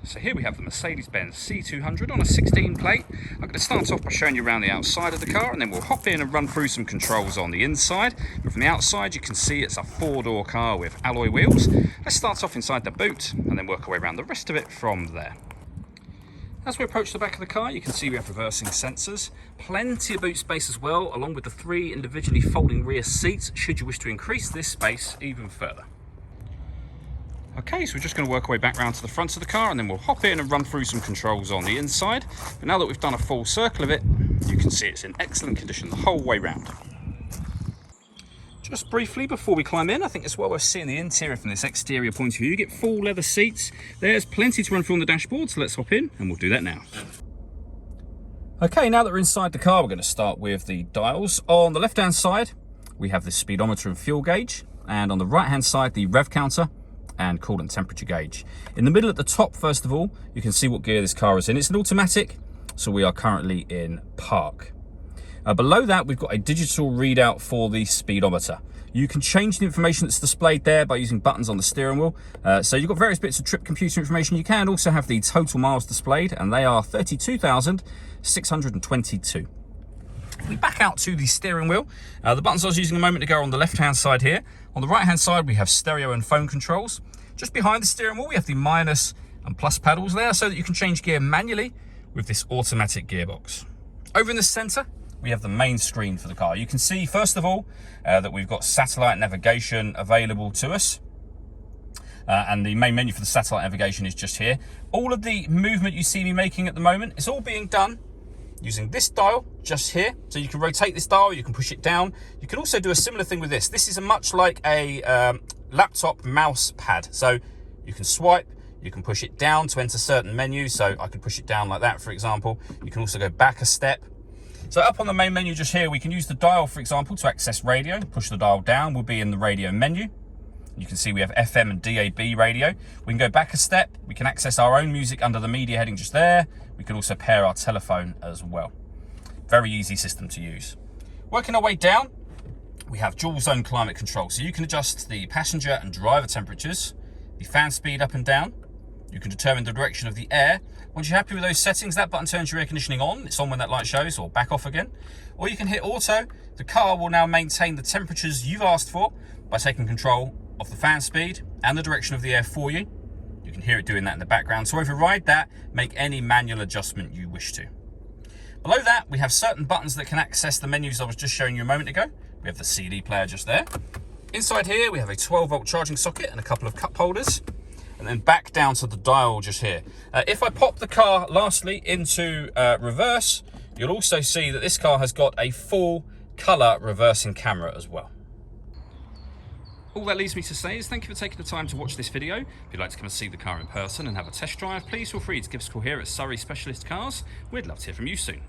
So here we have the Mercedes-Benz C200 on a 16 plate. I'm going to start off by showing you around the outside of the car, and then we'll hop in and run through some controls on the inside. But from the outside you can see it's a 4-door car with alloy wheels. Let's start off inside the boot and then work our way around the rest of it from there. As we approach the back of the car, you can see we have reversing sensors, plenty of boot space as well, along with the 3 individually folding rear seats should you wish to increase this space even further. Okay, so we're just going to work our way back round to the front of the car, and then we'll hop in and run through some controls on the inside. But now that we've done a full circle of it, you can see it's in excellent condition the whole way round. Just briefly before we climb in, I think it's well worth seeing the interior from this exterior point of view. You get full leather seats. There's plenty to run through on the dashboard, so let's hop in and we'll do that now. Okay, now that we're inside the car, we're going to start with the dials. On the left-hand side, we have the speedometer and fuel gauge, and on the right-hand side, the rev counter and coolant temperature gauge. In the middle at the top, first of all, you can see what gear this car is in. It's an automatic, so we are currently in park. Below that, we've got a digital readout for the speedometer. You can change the information that's displayed there by using buttons on the steering wheel. So you've got various bits of trip computer information. You can also have the total miles displayed, and they are 32,622. If we back out to the steering wheel, the buttons I was using a moment ago are on the left-hand side here. On the right-hand side, we have stereo and phone controls. Just behind the steering wheel, we have the minus and plus pedals there, so that you can change gear manually with this automatic gearbox. Over in the center, we have the main screen for the car. You can see, first of all, that we've got satellite navigation available to us. And the main menu for the satellite navigation is just here. All of the movement you see me making at the moment is all being done using this dial just here. So you can rotate this dial, you can push it down. You can also do a similar thing with this. This is much like a laptop mouse pad. So you can swipe, you can push it down to enter certain menus. So I could push it down like that, for example. You can also go back a step. So up on the main menu just here, we can use the dial, for example, to access radio. Push the dial down, we'll be in the radio menu. You can see we have FM and DAB radio. We can go back a step. We can access our own music under the media heading just there. We can also pair our telephone as well. Very easy system to use. Working our way down, we have dual zone climate control. So you can adjust the passenger and driver temperatures, the fan speed up and down. You can determine the direction of the air. Once you're happy with those settings, that button turns your air conditioning on. It's on when that light shows, or back off again. Or you can hit auto. The car will now maintain the temperatures you've asked for by taking control of the fan speed and the direction of the air for you. You can hear it doing that in the background. So override that, make any manual adjustment you wish to. Below that, we have certain buttons that can access the menus I was just showing you a moment ago. We have the CD player just there. Inside here, we have a 12-volt charging socket and a couple of cup holders. And then back down to the dial just here. If I pop the car, lastly, into reverse, you'll also see that this car has got a full color reversing camera as well. All that leaves me to say is thank you for taking the time to watch this video. If you'd like to come and see the car in person and have a test drive, please feel free to give us a call here at Surrey Specialist Cars. We'd love to hear from you soon.